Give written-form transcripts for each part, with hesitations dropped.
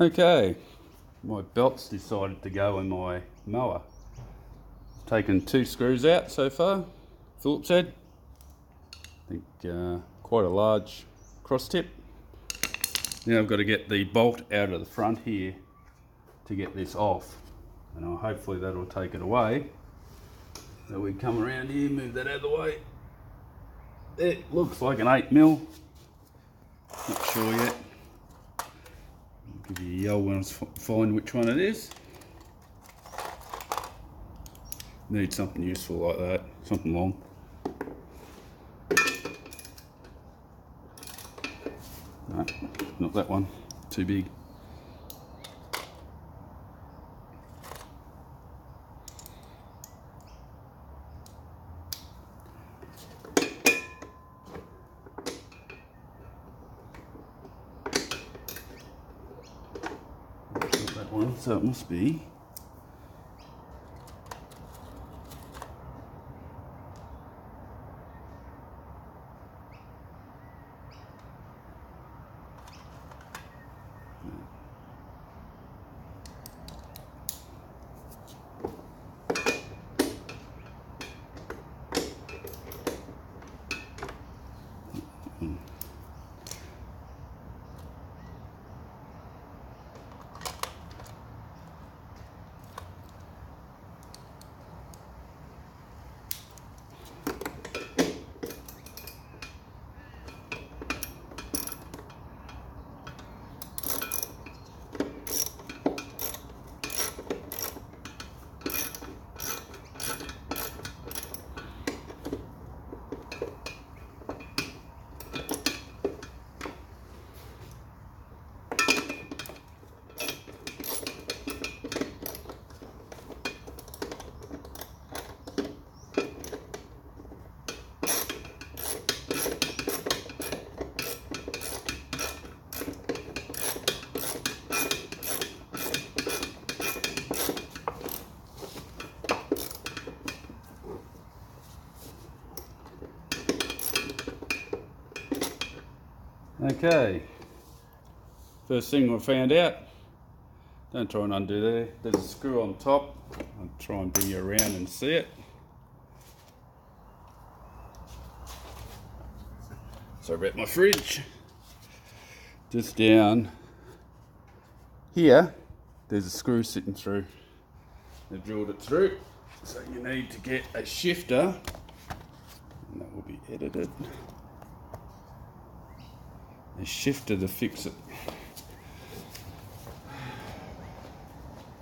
Okay, my belt's decided to go in my mower. Taken 2 screws out so far, Phillips head. I think quite a large cross tip. Now I've got to get the bolt out of the front here to get this off, and hopefully that'll take it away. So we come around here, move that out of the way. It looks like an 8mm. Not sure yet. I'll give you a yell when I find which one it is. Need something useful like that, something long. No, not that one, too big. Not that one, so it must be. Okay, first thing I found out, don't try and undo there, there's a screw on top. I'll try and bring you around and see it. Sorry about my fridge. Just down here, there's a screw sitting through. They've drilled it through, so you need to get a shifter, and that will be edited. A shifter to fix it.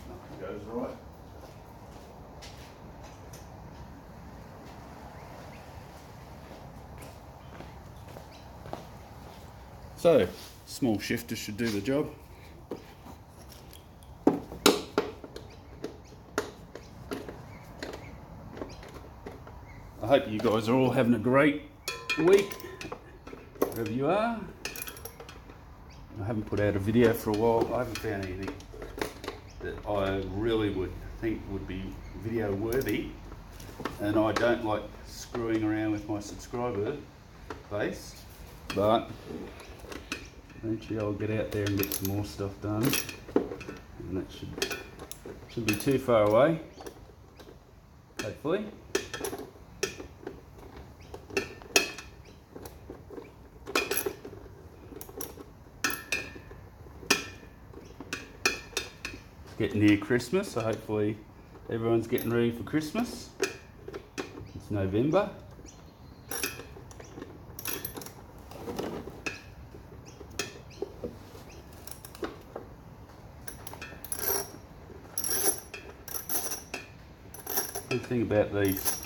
Nothing goes right. So, small shifter should do the job. I hope you guys are all having a great week, wherever you are. I haven't put out a video for a while. I haven't found anything that I really would think would be video worthy, and I don't like screwing around with my subscriber base, but eventually I'll get out there and get some more stuff done, and that should be too far away, hopefully. Getting near Christmas, so hopefully everyone's getting ready for Christmas. It's November. Good thing about these,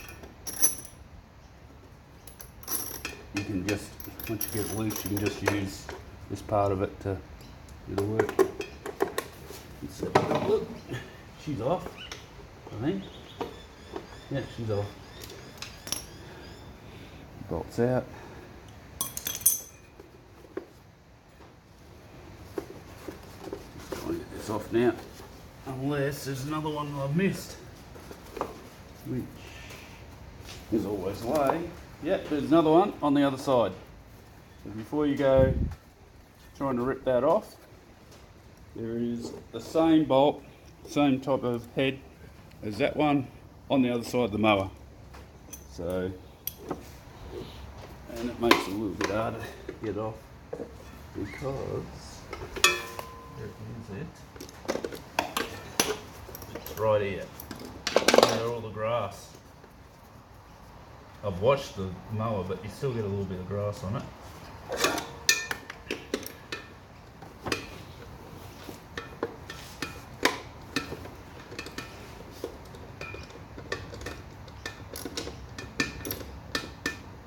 you can just, once you get it loose, you can just use this part of it to do the work. So, look, she's off, I think. Yeah, she's off. Bolts out. Try and get this off now, unless there's another one I've missed, which is always the way. Yep, there's another one on the other side. So before you go trying to rip that off, there is the same bolt, same type of head as that one on the other side of the mower. So, and it makes it a little bit harder to get off because there is it. It's right here. Where all the grass. I've washed the mower, but you still get a little bit of grass on it.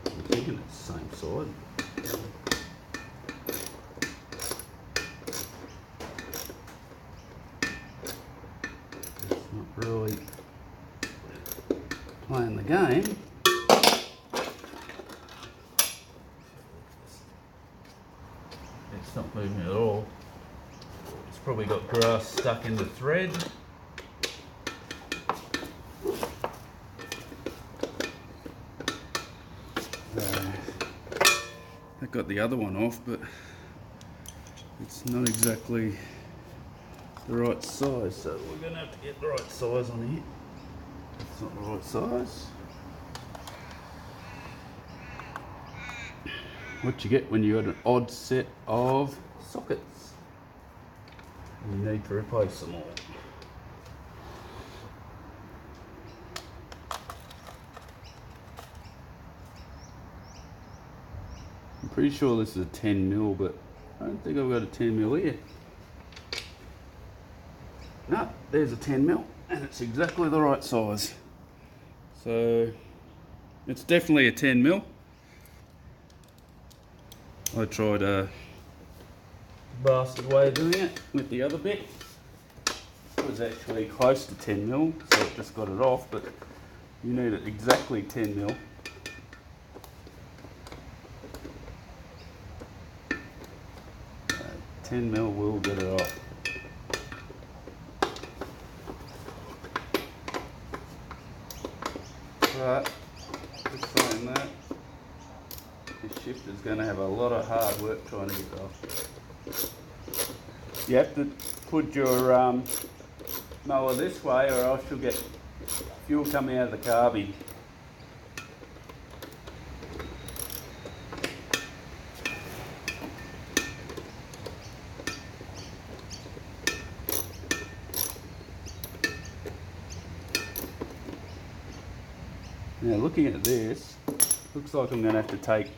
I'm thinking it's the same side. It's not really playing the game. It's not moving at all. It's probably got grass stuck in the thread. I got the other one off, but it's not exactly the right size, so we're going to have to get the right size on here. It's not the right size. What you get when you got an odd set of sockets. You need to replace them all. I'm pretty sure this is a 10mm, but I don't think I've got a 10mm here. No, there's a 10mm, and it's exactly the right size. So it's definitely a 10mm. I tried a bastard way of doing it with the other bit. It was actually close to 10mm, so it just got it off, but you need it exactly 10mm. 10mm will get it off. But, just saying that, this shifter's going to have a lot of hard work trying to get it off. You have to put your mower this way, or else you'll get fuel coming out of the carby. Now looking at this, looks like I'm going to have to take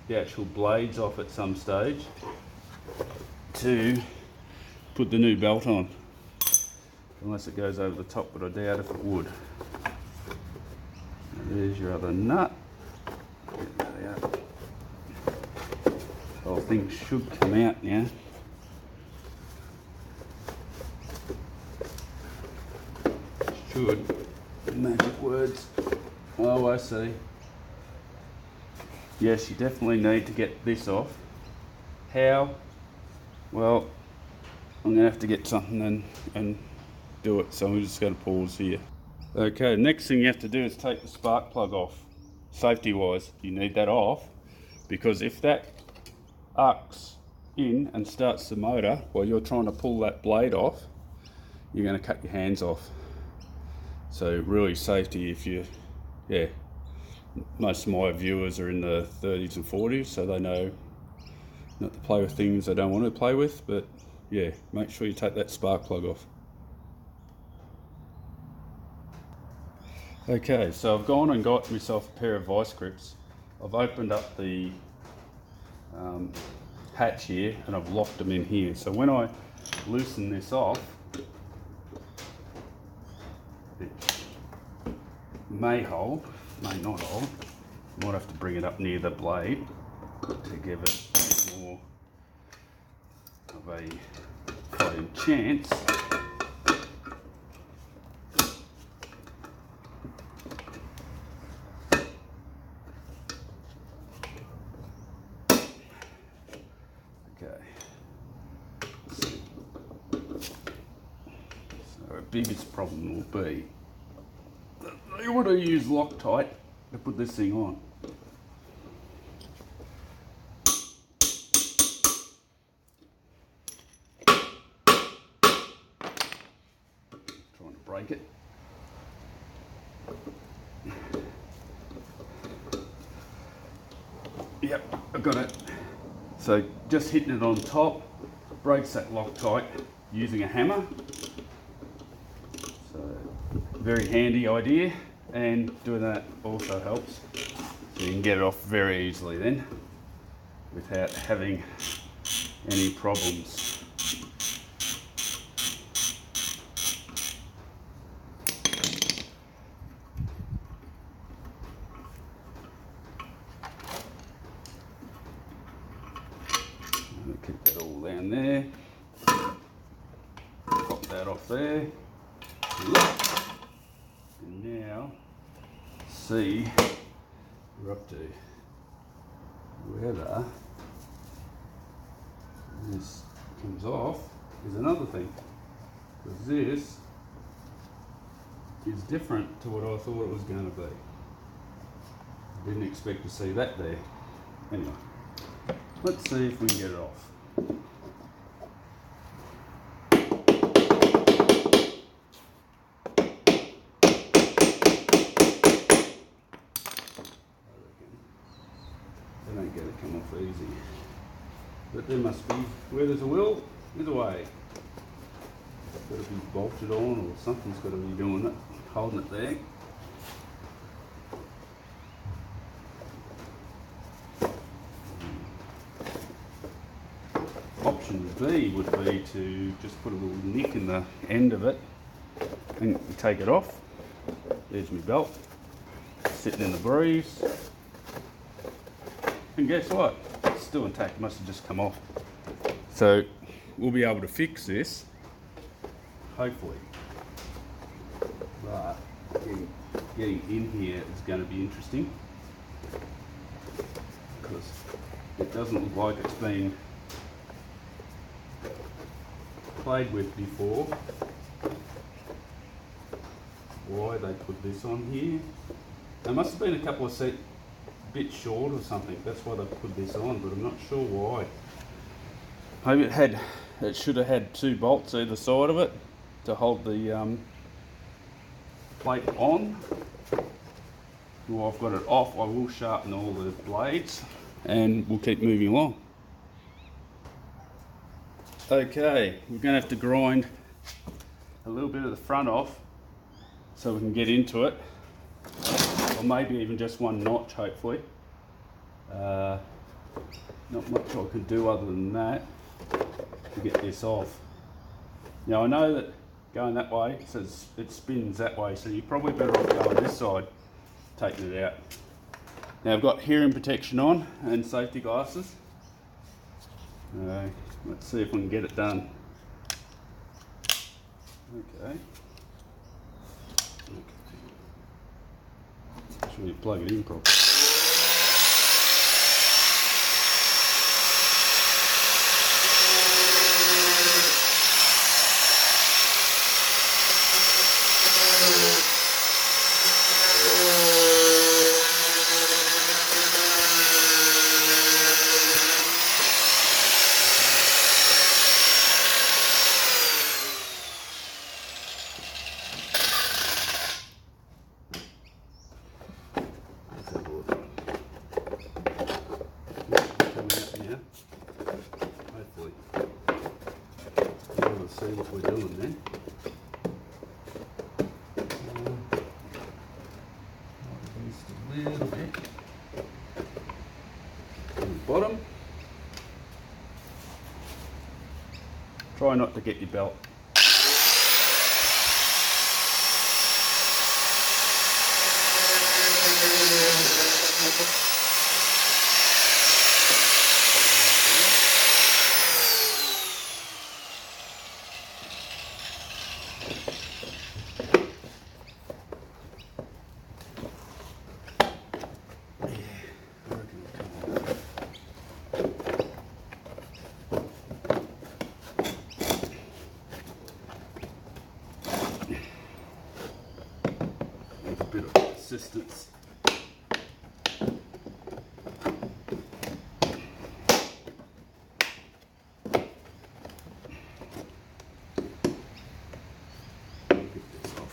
the actual blades off at some stage to put the new belt on. Unless it goes over the top, but I doubt if it would. Now there's your other nut. Get that out. The whole thing should come out now. Should. Magic words. Oh, I see. Yes, you definitely need to get this off. How? Well, I'm going to have to get something and do it, so I'm just going to pause here. Okay, next thing you have to do is take the spark plug off. Safety wise, you need that off, because if that arcs in and starts the motor while you're trying to pull that blade off, you're going to cut your hands off. So really safety if you, yeah, most of my viewers are in the 30s and 40s, so they know not to play with things they don't want to play with, but yeah, make sure you take that spark plug off. Okay, so I've gone and got myself a pair of vice grips. I've opened up the hatch here and I've locked them in here. So when I loosen this off, it may hold, may not hold. Might have to bring it up near the blade to give it more of a fighting chance. Okay. So our biggest problem will be that they want to use Loctite to put this thing on. break it. Yep, I've got it. So just hitting it on top breaks that Loctite using a hammer. So very handy idea, and doing that also helps. So you can get it off very easily then without having any problems. Keep that all down there. Pop that off there. And now see we're up to whether this comes off is another thing, because this is different to what I thought it was going to be. Didn't expect to see that there. Anyway, let's see if we can get it off. They don't get it come off easy. But there must be, where there's a will, there's a way. It's got to be bolted on, or something's got to be doing it, holding it there. Option B would be to just put a little nick in the end of it and take it off. There's my belt, sitting in the breeze. And guess what? It's still intact, must have just come off. So we'll be able to fix this, hopefully. But getting in here is going to be interesting, because it doesn't look like it's been played with before. Why they put this on here? There must have been a couple of bit short or something. That's why they put this on, but I'm not sure why. Maybe it should have had 2 bolts either side of it to hold the plate on. Well, I've got it off. I will sharpen all the blades and we'll keep moving along. Okay, we're going to have to grind a little bit of the front off so we can get into it, or maybe even just 1 notch, hopefully. Not much I could do other than that to get this off. Now I know that going that way, it says it spins that way, so you're probably better off going this side, taking it out. Now I've got hearing protection on and safety glasses. Let's see if we can get it done. Okay. Make sure you plug it in properly. See what we're doing then. Just a little bit on the bottom. Try not to get your belt. Bit of assistance. Get this off.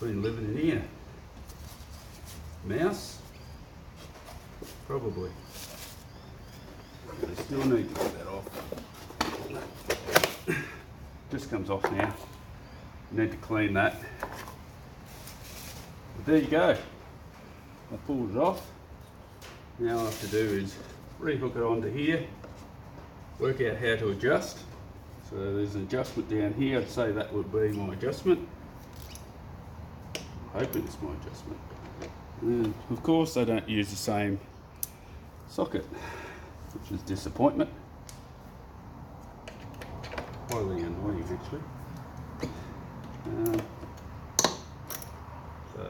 been living in here. Mouse? Probably. I still need to get that off. Just comes off now. Need to clean that. But there you go. I pulled it off. Now all I have to do is rehook it onto here, work out how to adjust. So there's an adjustment down here. I'd say that would be my adjustment. I'm hoping it's my adjustment. And of course they don't use the same socket, which is disappointment. Highly annoying actually. So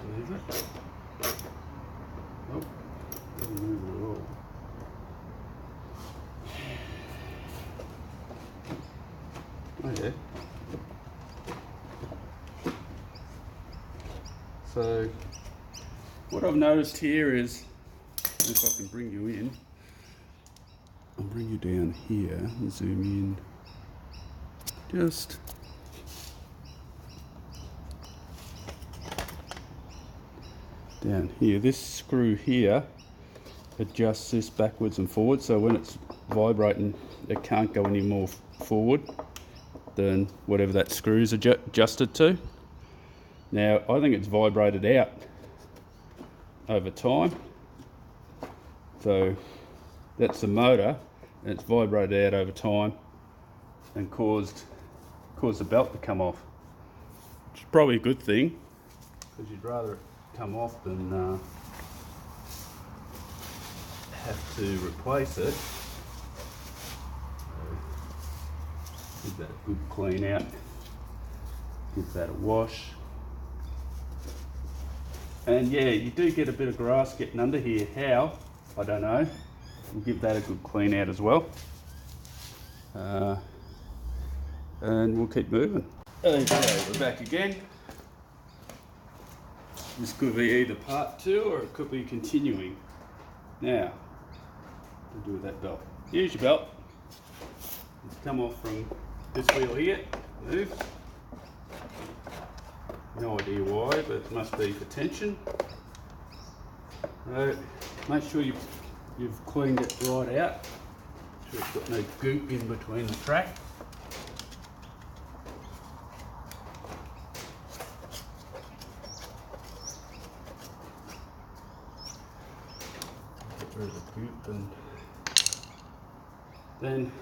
move it. Oh, doesn't move it at all. Oh yeah. So what I've noticed here is, if I can bring you in, I'll bring you down here and zoom in. Just down here. This screw here adjusts this backwards and forwards, so when it's vibrating it can't go any more forward than whatever that screw is adjusted to. Now I think it's vibrated out over time, so that's the motor, and it's vibrated out over time and caused the belt to come off, which is probably a good thing, because you'd rather it come off than have to replace it. So give that a good clean out, give that a wash, and yeah, you do get a bit of grass getting under here. How? I don't know. We'll give that a good clean out as well. And we'll keep moving. Okay, we're back again. This could be either part 2 or it could be continuing. Now, what do with that belt? Here's your belt. It's come off from this wheel here. Move. No idea why, but it must be for tension. So, make sure you've cleaned it right out. Make sure it's got no goop in between the track. Get rid of the goop, and then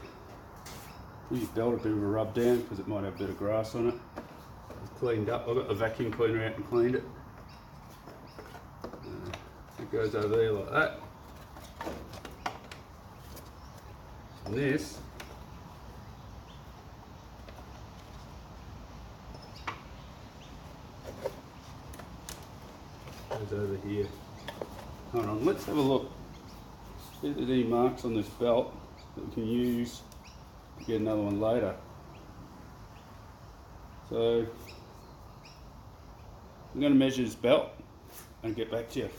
give your belt a bit of a rub down because it might have a bit of grass on it. It's cleaned up. I've got the vacuum cleaner out and cleaned it. It goes over there like that. And this goes over here. Hold on, let's have a look. See if there's any marks on this belt that we can use to get another one later. So I'm going to measure this belt and get back to you.